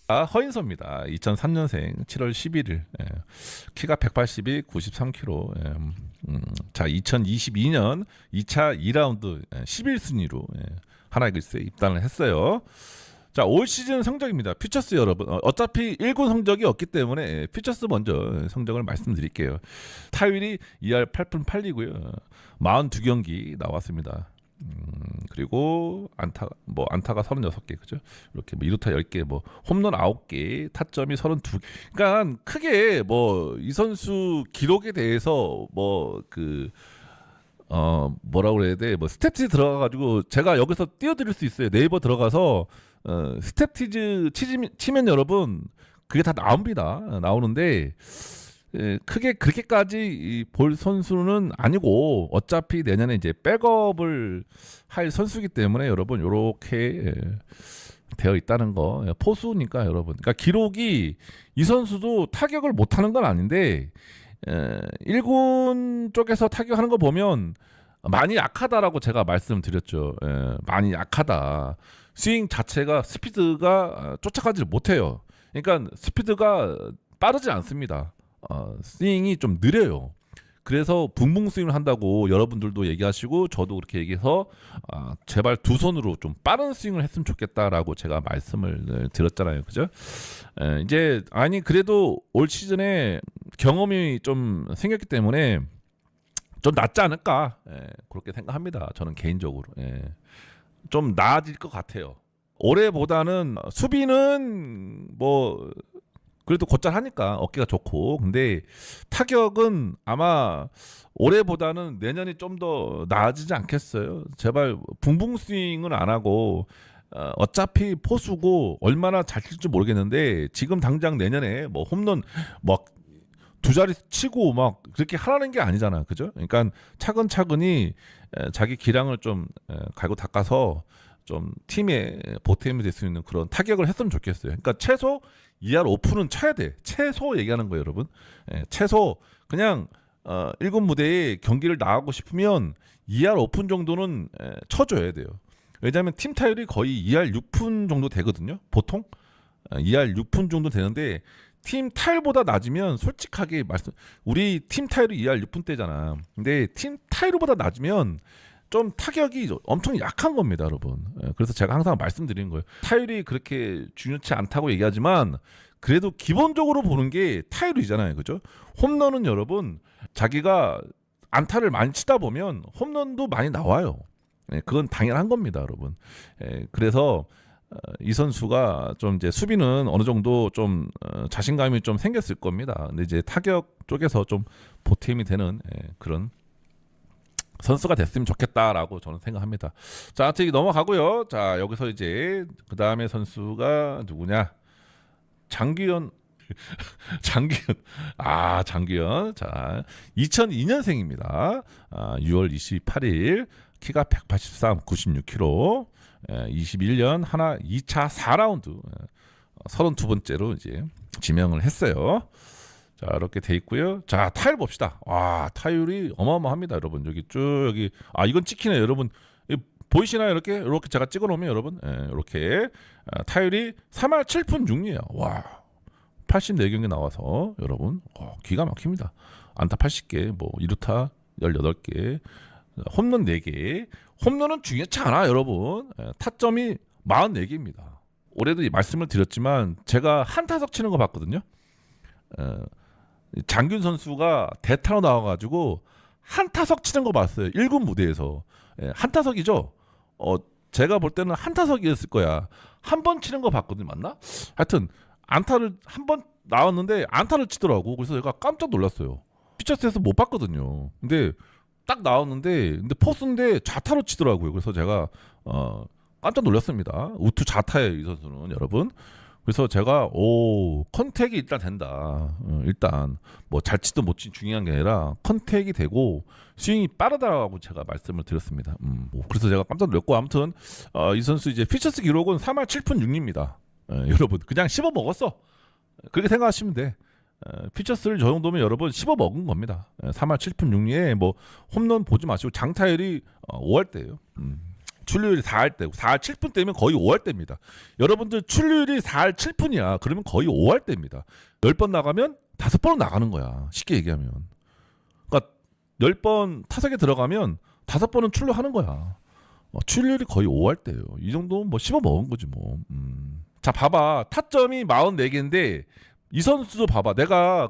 허인서입니다. 2003년생 7월 11일. 예. 키가 182, 93kg. 예. 자, 2022년 2차 2라운드 11순위로 하나이글스에 입단을 했어요. 자, 올 시즌 성적입니다. 퓨처스 여러분. 어차피 1군 성적이 없기 때문에 퓨처스 먼저 성적을 말씀드릴게요. 타율이 2할 8푼 8리고요. 42경기 나왔습니다. 그리고 안타가 36개, 그죠? 이렇게 뭐 2루타 10개, 뭐 홈런 9개, 타점이 32개. 그러니까 크게 뭐 이 선수 기록에 대해서 뭐라고 그래야 돼? 뭐 스태티즈 들어가 가지고 제가 여기서 띄워드릴 수 있어요. 네이버 들어가서 스태티즈 치면 여러분 그게 다 나옵니다. 나오는데 크게 그렇게까지 볼 선수는 아니고 어차피 내년에 이제 백업을 할 선수이기 때문에 여러분 요렇게 되어 있다는 거. 포수니까 여러분. 그러니까 기록이 이 선수도 타격을 못 하는 건 아닌데 1군 쪽에서 타격하는 거 보면 많이 약하다라고 제가 말씀드렸죠. 많이 약하다. 스윙 자체가 스피드가 쫓아가지를 못해요. 그러니까 스피드가 빠르지 않습니다. 스윙이 좀 느려요. 그래서 붕붕 스윙을 한다고 여러분들도 얘기하시고 저도 그렇게 얘기해서 제발 두 손으로 좀 빠른 스윙을 했으면 좋겠다라고 제가 말씀을 드렸잖아요. 그죠? 이제 그래도 올 시즌에 경험이 좀 생겼기 때문에 좀 낫지 않을까 그렇게 생각합니다. 저는 개인적으로 좀 나아질 것 같아요. 올해보다는 수비는 뭐 그래도 곧잘 하니까 어깨가 좋고, 근데 타격은 아마 올해보다는 내년이 좀 더 나아지지 않겠어요. 제발 붕붕 스윙은 안 하고 어차피 포수고 얼마나 잘 칠지 모르겠는데 지금 당장 내년에 뭐 홈런 막 두 자리 치고 막 그렇게 하라는 게 아니잖아, 그죠? 그러니까 차근차근히 자기 기량을 좀 갈고 닦아서 좀 팀의 보탬이 될 수 있는 그런 타격을 했으면 좋겠어요. 그러니까 최소 2할 오픈은 쳐야 돼. 최소 얘기하는 거예요, 여러분. 최소 그냥 1군 무대에 경기를 나가고 싶으면 2할 오픈 정도는 쳐줘야 돼요. 왜냐하면 팀 타율이 거의 2할 6푼 정도 되거든요. 보통 2할 6푼 정도 되는데 팀 타율보다 낮으면 솔직하게 우리 팀 타율이 2할 6푼대잖아. 근데 팀 타율보다 낮으면 좀 타격이 엄청 약한 겁니다, 여러분. 그래서 제가 항상 말씀드리는 거예요. 타율이 그렇게 중요치 않다고 얘기하지만 그래도 기본적으로 보는 게 타율이잖아요, 그죠? 홈런은 여러분 자기가 안타를 많이 치다 보면 홈런도 많이 나와요. 그건 당연한 겁니다, 여러분. 그래서 이 선수가 좀 이제 수비는 어느 정도 좀 자신감이 좀 생겼을 겁니다. 근데 이제 타격 쪽에서 좀 보탬이 되는 그런 선수가 됐으면 좋겠다라고 저는 생각합니다. 자, 저기 넘어가고요. 자, 여기서 이제 그 다음에 선수가 누구냐? 장규현. 장규현. 자, 2002년생입니다. 6월 28일 키가 183, 96kg. 21년 하나 2차 4라운드 32번째로 이제 지명을 했어요. 자, 이렇게 돼 있고요. 자, 타율 봅시다. 와, 타율이 어마어마합니다, 여러분. 여기 쭉 여기 이건 찍히네요, 여러분. 보이시나요? 이렇게 제가 찍어 놓으면 여러분, 이렇게 타율이 3할 7푼 6리예요. 와, 84경기 나와서 여러분, 기가 막힙니다. 안타 80개, 뭐 2루타 18개, 홈런 4개. 홈런은 중요치 않아, 여러분. 타점이 44개입니다. 올해도 말씀을 드렸지만 제가 한타석 치는 거 봤거든요. 장균 선수가 대타로 나와가지고 한타석 치는 거 봤어요. 1군 무대에서. 한타석이죠. 제가 볼 때는 한타석이었을 거야. 한 번 치는 거 봤거든요. 맞나? 하여튼 안타를 한 번 나왔는데 안타를 치더라고. 그래서 제가 깜짝 놀랐어요. 피처스에서 못 봤거든요. 근데 딱 나왔는데 포수인데 좌타로 치더라고요. 그래서 제가 깜짝 놀랐습니다. 우투 좌타예요, 이 선수는, 여러분. 그래서 제가 컨택이 일단 된다. 일단 뭐 잘 치든 못 치든 중요한 게 아니라 컨택이 되고 스윙이 빠르다라고 제가 말씀을 드렸습니다. 그래서 제가 깜짝 놀랐고, 아무튼 이 선수 이제 피처스 기록은 3할 7푼 6리입니다. 여러분 그냥 씹어 먹었어. 그렇게 생각하시면 돼. 피처스를 저 정도면 여러분 씹어 먹은 겁니다. 3할 7푼 6리에 뭐 홈런 보지 마시고 장타율이 5할대예요. 출루율이 4할 때고 4할 7푼 때면 거의 5할 때입니다. 여러분들 출루율이 4할 7푼이야. 그러면 거의 5할 때입니다. 10번 나가면 5번은 나가는 거야. 쉽게 얘기하면. 그러니까 10번 타석에 들어가면 5번은 출루하는 거야. 출루율이 거의 5할 때예요. 이 정도면 뭐 씹어 먹은 거지 뭐. 자, 봐봐. 타점이 44개인데 이 선수도 봐봐. 내가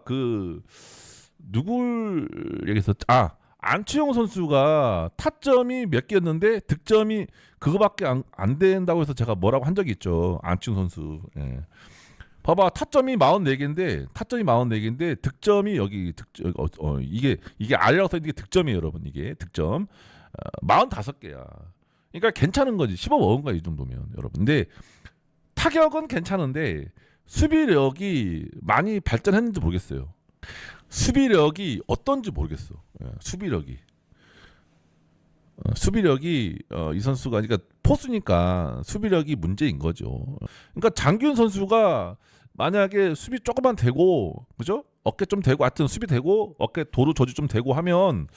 누굴 얘기했었지? 안치홍 선수가 타점이 몇 개였는데 득점이 그거밖에 안 된다고 해서 제가 뭐라고 한 적이 있죠. 안치홍 선수. 예. 봐봐. 타점이 44개인데 득점이 여기 이게 아래라고 써 있는 게 득점이에요, 여러분. 이게 득점. 45개야. 그러니까 괜찮은 거지. 씹어 먹은 거야, 이 정도면, 여러분. 근데 타격은 괜찮은데 수비력이 많이 발전했는지 모르겠어요. 수비력이 어떤지 모르겠어. 수비력이 이 선수가 그러니까 포수니까 수비력이 문제인 거죠. 그러니까 장기훈 선수가 만약에 수비 조금만 되고, 그죠? 어깨 좀 되고, 하여튼 수비 되고, 어깨 도루 저지 좀 되고 하면,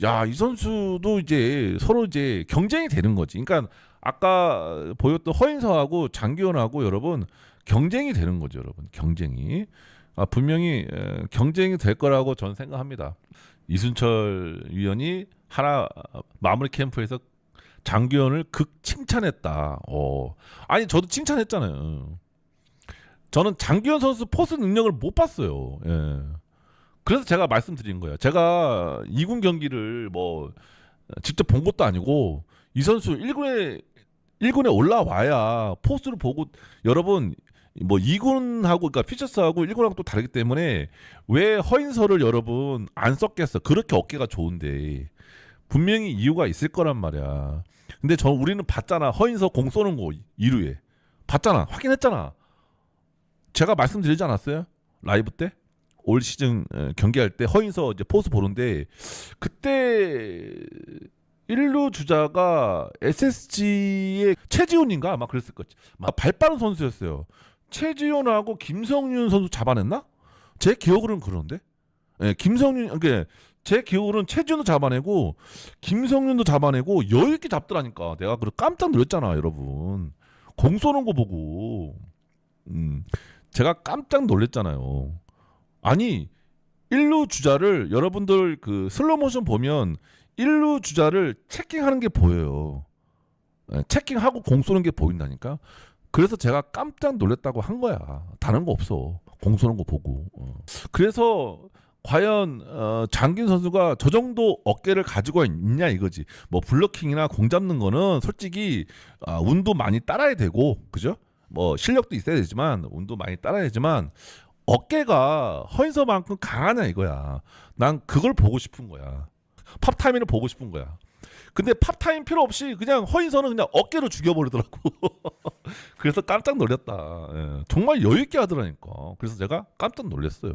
야, 이 선수도 이제 서로 이제 경쟁이 되는 거지. 그러니까 아까 보였던 허인서하고 장기훈하고 여러분 경쟁이 되는 거죠, 여러분. 경쟁이. 분명히 경쟁이 될 거라고 저는 생각합니다. 이순철 위원이 하나 마무리 캠프에서 장기훈을 극 칭찬했다. 아니 저도 칭찬했잖아요. 저는 장기훈 선수 포수 능력을 못 봤어요. 예. 그래서 제가 말씀드린 거예요. 제가 2군 경기를 뭐 직접 본 것도 아니고 이 선수 1군에 올라와야 포수를 보고, 여러분 뭐 2군하고 그러니까 피처스하고 1군하고 또 다르기 때문에 왜 허인서를 여러분 안 썼겠어. 그렇게 어깨가 좋은데 분명히 이유가 있을 거란 말이야. 근데 우리는 봤잖아. 허인서 공 쏘는 거 2루에 봤잖아. 확인했잖아. 제가 말씀드리지 않았어요? 라이브 때? 올 시즌 경기할 때 허인서 이제 포수 보는데 그때 1루 주자가 SSG의 최지훈인가 아마 그랬을 거지. 발 빠른 선수였어요. 최지훈하고 김성윤 선수 잡아냈나? 제 기억으로는 그런데. 예, 김성윤, 그러니까 제 기억으로는 최지훈도 잡아내고 김성윤도 잡아내고 여유 있게 잡더라니까. 내가 깜짝 놀랐잖아, 여러분. 공 쏘는 거 보고. 제가 깜짝 놀랐잖아요. 아니 1루 주자를 여러분들 슬로우 모션 보면 1루 주자를 체킹하는 게 보여요. 체킹하고 공 쏘는 게 보인다니까. 그래서 제가 깜짝 놀랐다고 한 거야. 다른 거 없어. 공 쏘는 거 보고. 그래서 과연 장기훈 선수가 저 정도 어깨를 가지고 있냐 이거지. 뭐 블로킹이나 공 잡는 거는 솔직히 운도 많이 따라야 되고, 그죠? 뭐 실력도 있어야 되지만 운도 많이 따라야 되지만 어깨가 허인서만큼 강하냐 이거야. 난 그걸 보고 싶은 거야. 팝타임을 보고 싶은 거야. 근데 팝타임 필요 없이 그냥 허인서는 그냥 어깨로 죽여버리더라고. 그래서 깜짝 놀랐다. 예, 정말 여유있게 하더라니까. 그래서 제가 깜짝 놀랐어요.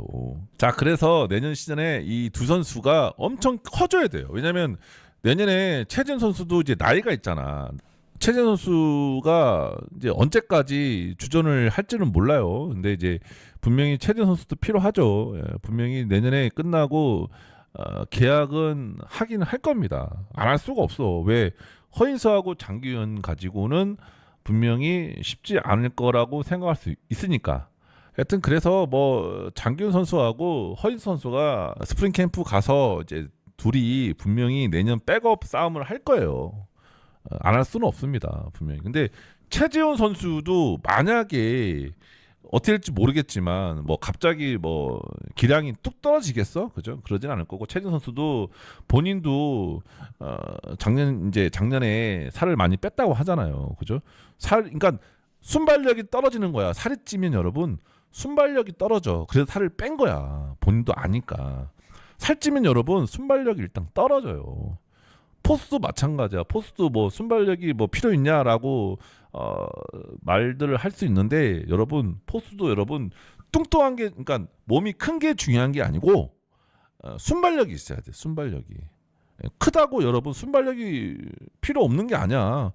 자, 그래서 내년 시즌에 이 두 선수가 엄청 커져야 돼요. 왜냐면 내년에 최진 선수도 이제 나이가 있잖아. 최진 선수가 이제 언제까지 주전을 할지는 몰라요. 근데 이제 분명히 최진 선수도 필요하죠. 예, 분명히 내년에 끝나고 계약은 하긴 할 겁니다. 안 할 수가 없어. 왜? 허인서하고 장기훈 가지고는 분명히 쉽지 않을 거라고 생각할 수 있으니까. 하여튼 그래서 뭐 장기훈 선수하고 허인서 선수가 스프링 캠프 가서 이제 둘이 분명히 내년 백업 싸움을 할 거예요. 안 할 수는 없습니다. 분명히. 근데 최지훈 선수도 만약에 어떻게 될지 모르겠지만 뭐 갑자기 뭐 기량이 뚝 떨어지겠어? 그죠? 그러진 않을 거고 최진 선수도 본인도 작년에 살을 많이 뺐다고 하잖아요. 그죠? 그러니까 순발력이 떨어지는 거야. 살이 찌면 여러분 순발력이 떨어져. 그래서 살을 뺀 거야. 본인도 아니까. 살찌면 여러분 순발력이 일단 떨어져요. 포스도 마찬가지야. 포스도 뭐 순발력이 뭐 필요 있냐라고 말들을 할 수 있는데 여러분 포스도 여러분 뚱뚱한 게 그러니까 몸이 큰 게 중요한 게 아니고 순발력이 있어야 돼. 순발력이 크다고 여러분 순발력이 필요 없는 게 아니야.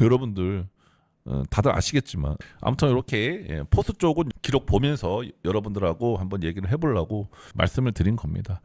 여러분들 다들 아시겠지만 아무튼 이렇게 포스 쪽은 기록 보면서 여러분들하고 한번 얘기를 해보려고 말씀을 드린 겁니다.